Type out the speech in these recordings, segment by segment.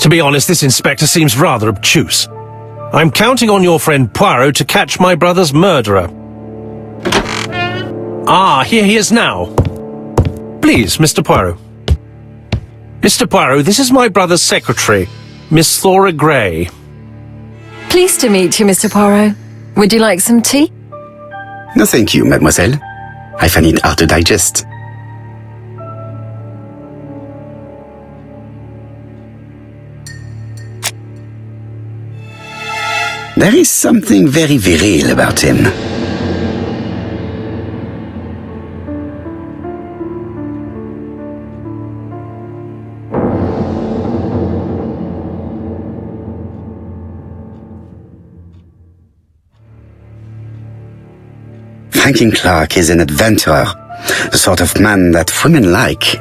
To be honest, this inspector seems rather obtuse. I'm counting on your friend Poirot to catch my brother's murderer. Ah, here he is now. Please, Mr. Poirot. Mr. Poirot, this is my brother's secretary, Miss Thora Gray. Pleased to meet you, Mr. Poirot. Would you like some tea? No, thank you, mademoiselle. I find it hard to digest. There is something very viril about him. Franklin Clark is an adventurer, the sort of man that women like.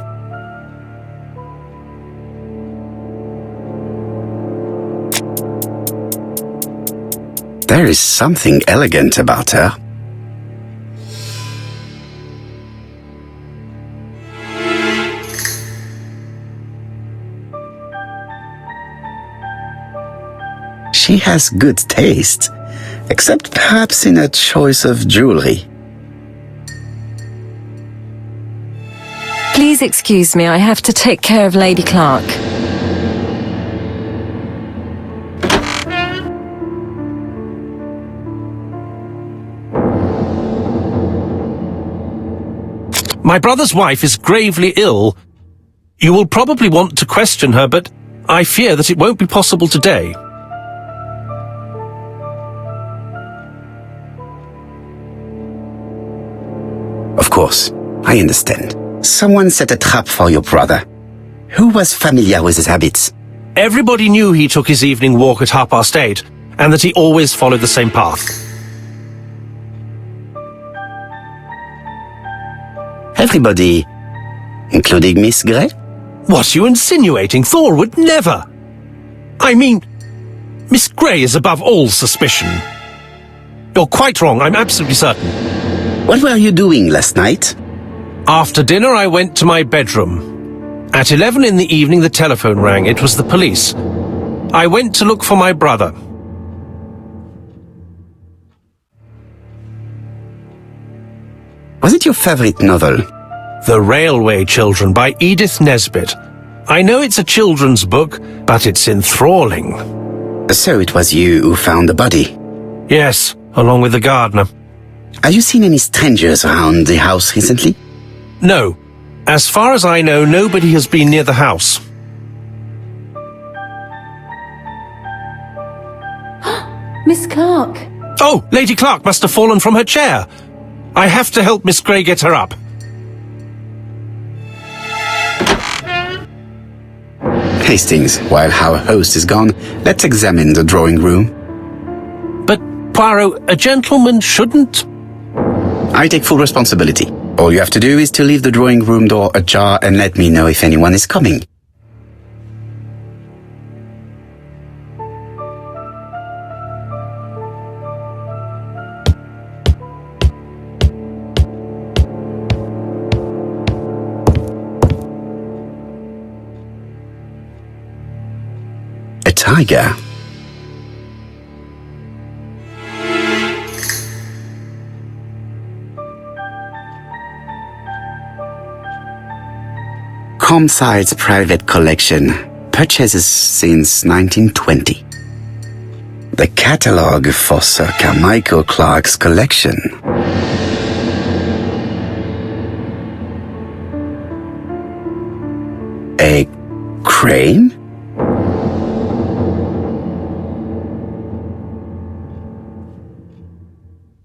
There is something elegant about her. She has good taste, except perhaps in her choice of jewelry. Please excuse me, I have to take care of Lady Clark. My brother's wife is gravely ill. You will probably want to question her, but I fear that it won't be possible today. Of course, I understand. Someone set a trap for your brother. Who was familiar with his habits? Everybody knew he took his evening walk at 8:30, and that he always followed the same path. Everybody, including Miss Gray? What are you insinuating? Thor would never! I mean, Miss Gray is above all suspicion. You're quite wrong, I'm absolutely certain. What were you doing last night? After dinner, I went to my bedroom. At 11 in the evening, the telephone rang. It was the police. I went to look for my brother. Was it your favorite novel? The Railway Children by Edith Nesbit. I know it's a children's book, but it's enthralling. So it was you who found the body? Yes, along with the gardener. Have you seen any strangers around the house recently? No. As far as I know, nobody has been near the house. Miss Clark. Oh, Lady Clark must have fallen from her chair. I have to help Miss Gray get her up. Hastings, while our host is gone, let's examine the drawing room. But, Poirot, a gentleman shouldn't... I take full responsibility. All you have to do is to leave the drawing room door ajar and let me know if anyone is coming. A tiger. Comside's private collection, purchases since 1920. The catalogue for Sir Carmichael Clark's collection. A crane?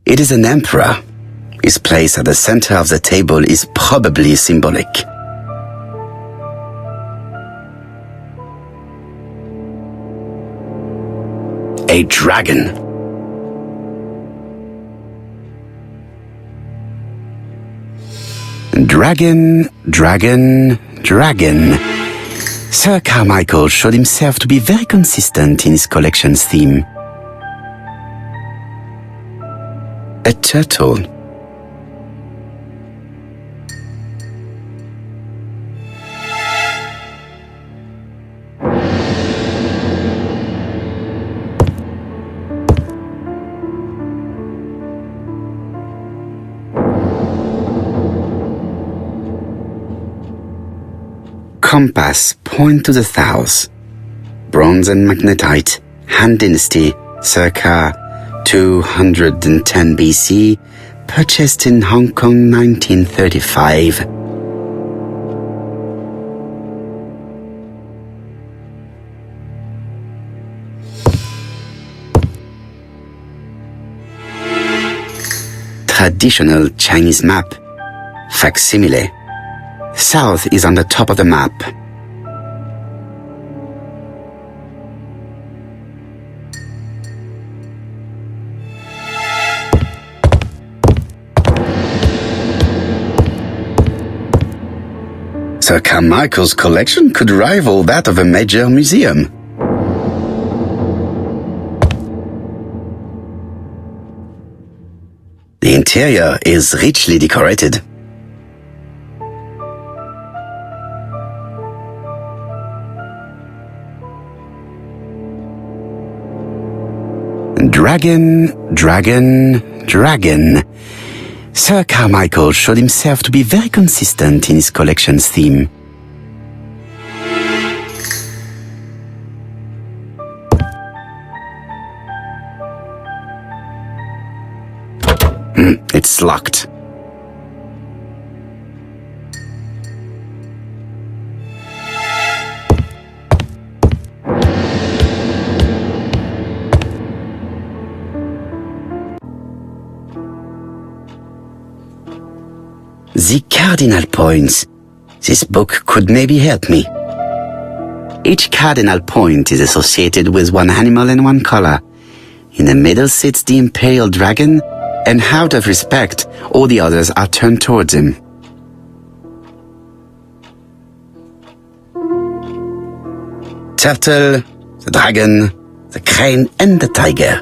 It is an emperor. His place at the center of the table is probably symbolic. A dragon. Dragon, dragon, dragon. Sir Carmichael showed himself to be very consistent in his collection's theme. A turtle. Compass point to the south. Bronze and magnetite, Han Dynasty, circa 210 BC, purchased in Hong Kong 1935. Traditional Chinese map. Facsimile. South is on the top of the map. Sir Carmichael's collection could rival that of a major museum. The interior is richly decorated. Dragon, dragon, dragon. Sir Carmichael showed himself to be very consistent in his collection's theme. It's locked. The cardinal points. This book could maybe help me. Each cardinal point is associated with one animal and one color. In the middle sits the imperial dragon, and out of respect, all the others are turned towards him. Turtle, the dragon, the crane, and the tiger.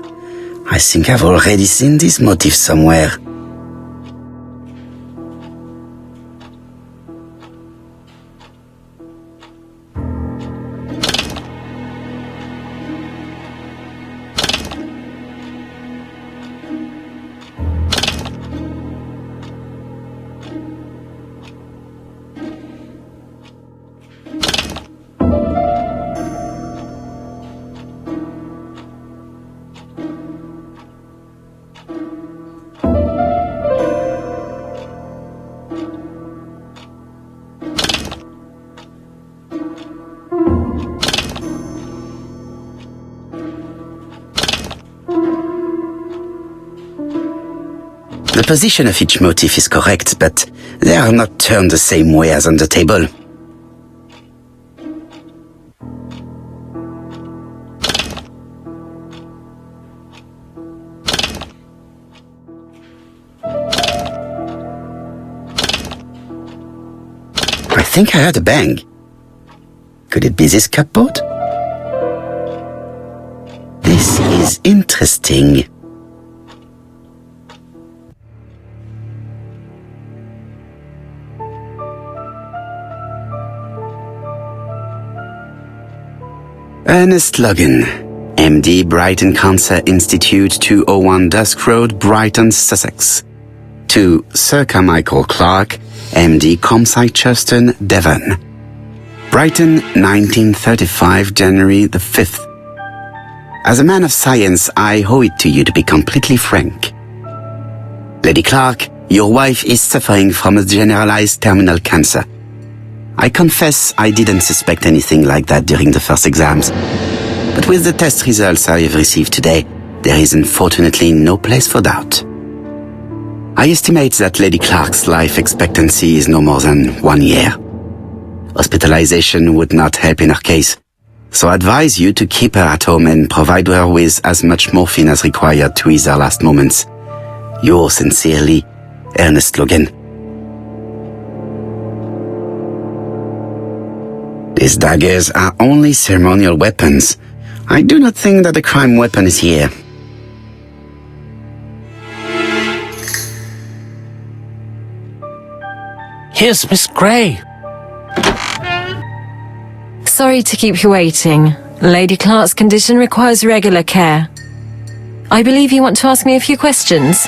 I think I've already seen this motif somewhere. The position of each motif is correct, but they are not turned the same way as on the table. I think I heard a bang. Could it be this cupboard? This is interesting. Ernest Logan, MD, Brighton Cancer Institute, 201 Dusk Road, Brighton, Sussex. To Sir Carmichael Clark, MD, Comsite Churston, Devon. Brighton, 1935, January the 5th. As a man of science, I owe it to you to be completely frank. Lady Clark, your wife is suffering from a generalized terminal cancer. I confess I didn't suspect anything like that during the first exams. But with the test results I have received today, there is unfortunately no place for doubt. I estimate that Lady Clark's life expectancy is no more than 1 year. Hospitalization would not help in her case, so I advise you to keep her at home and provide her with as much morphine as required to ease her last moments. Yours sincerely, Ernest Logan. These daggers are only ceremonial weapons. I do not think that the crime weapon is here. Here's Miss Gray. Sorry to keep you waiting. Lady Clark's condition requires regular care. I believe you want to ask me a few questions.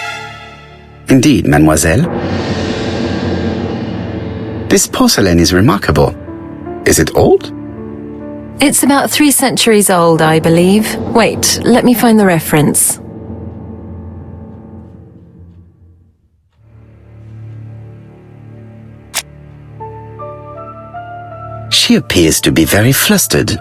Indeed, mademoiselle. This porcelain is remarkable. Is it old? It's about 3 centuries old, I believe. Wait, let me find the reference. She appears to be very flustered.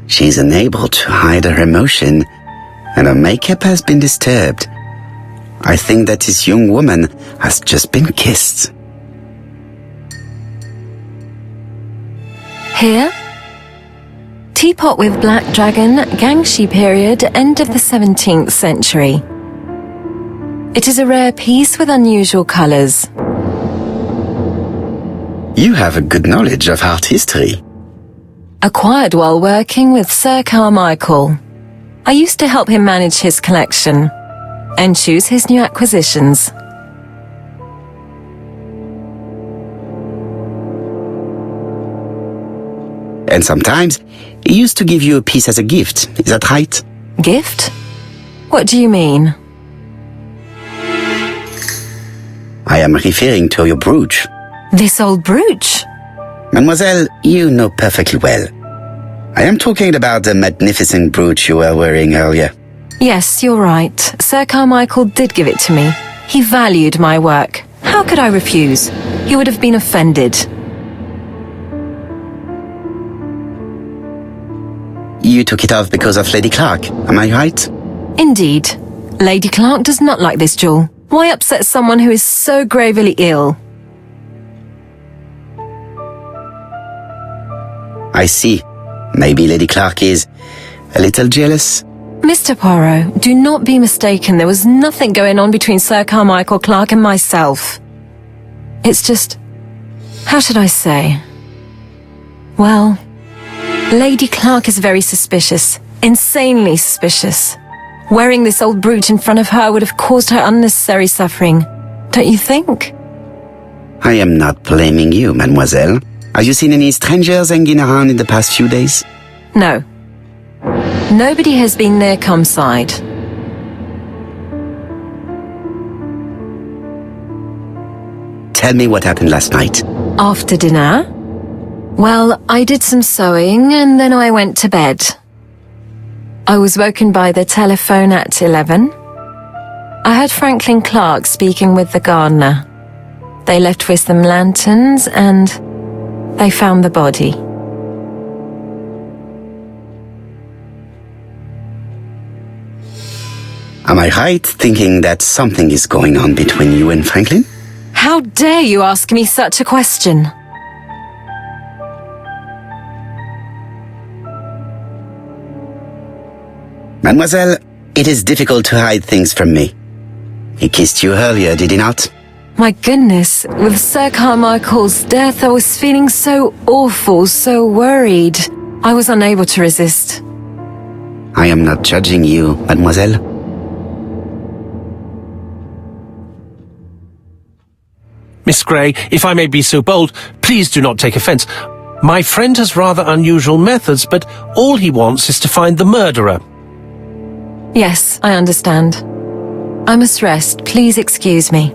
She's unable to hide her emotion, and her makeup has been disturbed. I think that this young woman has just been kissed. Here? Teapot with black dragon, Gangxi period, end of the 17th century. It is a rare piece with unusual colors. You have a good knowledge of art history. Acquired while working with Sir Carmichael. I used to help him manage his collection and choose his new acquisitions. And sometimes, he used to give you a piece as a gift. Is that right? Gift? What do you mean? I am referring to your brooch. This old brooch? Mademoiselle, you know perfectly well. I am talking about the magnificent brooch you were wearing earlier. Yes, you're right. Sir Carmichael did give it to me. He valued my work. How could I refuse? He would have been offended. You took it off because of Lady Clark, am I right? Indeed. Lady Clark does not like this jewel. Why upset someone who is so gravely ill? I see. Maybe Lady Clark is a little jealous. Mr. Poirot, do not be mistaken. There was nothing going on between Sir Carmichael Clark and myself. It's just... how should I say? Well, Lady Clark is very suspicious. Insanely suspicious. Wearing this old brooch in front of her would have caused her unnecessary suffering. Don't you think? I am not blaming you, mademoiselle. Have you seen any strangers hanging around in the past few days? No. Nobody has been near Cumside. Tell me what happened last night. After dinner? Well, I did some sewing and then I went to bed. I was woken by the telephone at 11. I heard Franklin Clark speaking with the gardener. They left with some lanterns and they found the body. Am I right thinking that something is going on between you and Franklin? How dare you ask me such a question? Mademoiselle, it is difficult to hide things from me. He kissed you earlier, did he not? My goodness, with Sir Carmichael's death, I was feeling so awful, so worried. I was unable to resist. I am not judging you, mademoiselle. Miss Grey, if I may be so bold, please do not take offence. My friend has rather unusual methods, but all he wants is to find the murderer. Yes, I understand. I must rest. Please excuse me.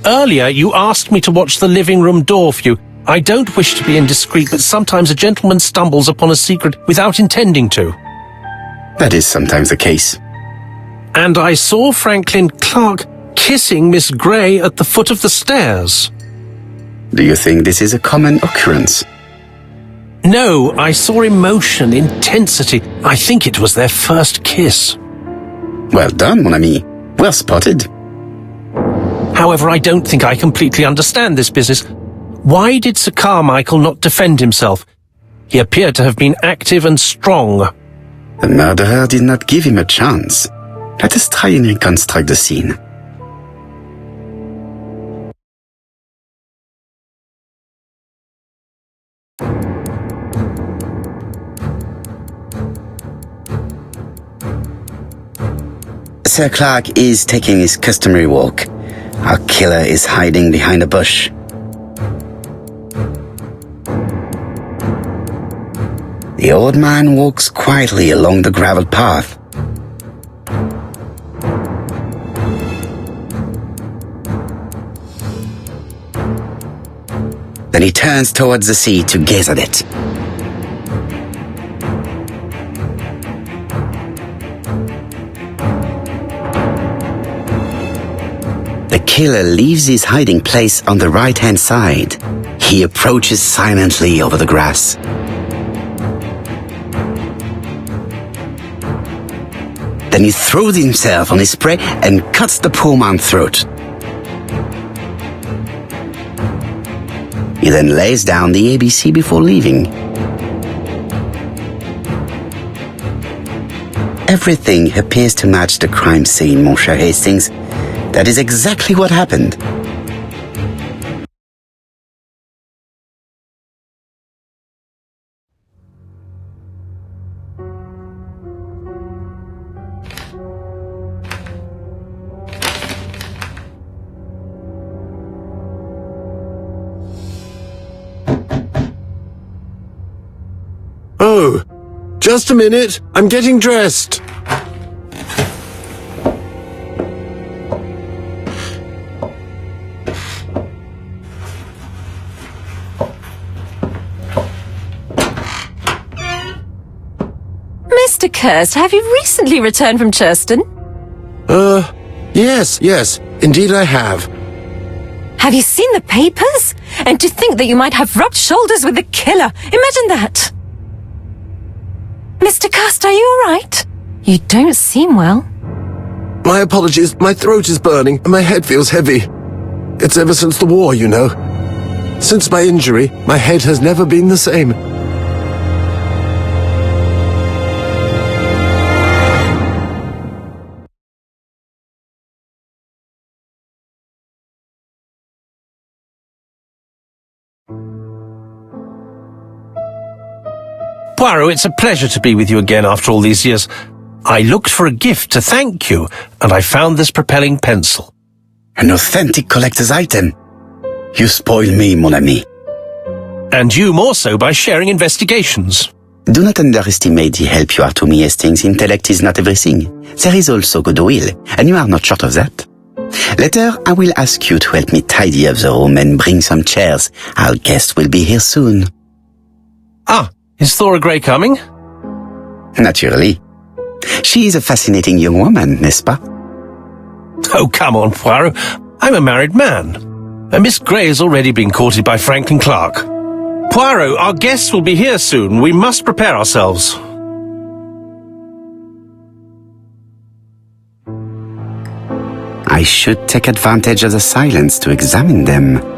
Earlier, you asked me to watch the living room door for you. I don't wish to be indiscreet, but sometimes a gentleman stumbles upon a secret without intending to. That is sometimes the case. And I saw Franklin Clark kissing Miss Grey at the foot of the stairs. Do you think this is a common occurrence? No, I saw emotion, intensity. I think it was their first kiss. Well done, mon ami. Well spotted. However, I don't think I completely understand this business. Why did Sir Carmichael not defend himself? He appeared to have been active and strong. The murderer did not give him a chance. Let us try and reconstruct the scene. Sir Clark is taking his customary walk. Our killer is hiding behind a bush. The old man walks quietly along the gravel path. Then he turns towards the sea to gaze at it. The killer leaves his hiding place on the right-hand side. He approaches silently over the grass. Then he throws himself on his prey and cuts the poor man's throat. He then lays down the ABC before leaving. Everything appears to match the crime scene, mon cher Hastings. That is exactly what happened. Oh, just a minute. I'm getting dressed. Mr. Kirst, have you recently returned from Churston? Yes, indeed I have. Have you seen the papers? And to think that you might have rubbed shoulders with the killer. Imagine that. Mr. Kirst, are you all right? You don't seem well. My apologies, my throat is burning and my head feels heavy. It's ever since the war, you know. Since my injury, my head has never been the same. Poirot, it's a pleasure to be with you again after all these years. I looked for a gift to thank you, and I found this propelling pencil. An authentic collector's item. You spoil me, mon ami. And you more so by sharing investigations. Do not underestimate the help you are to me, Hastings. Intellect is not everything. There is also goodwill, and you are not short of that. Later, I will ask you to help me tidy up the room and bring some chairs. Our guest will be here soon. Ah, is Thora Grey coming? Naturally. She is a fascinating young woman, n'est-ce pas? Oh, come on, Poirot. I'm a married man. And Miss Grey has already been courted by Franklin Clark. Poirot, our guests will be here soon. We must prepare ourselves. I should take advantage of the silence to examine them.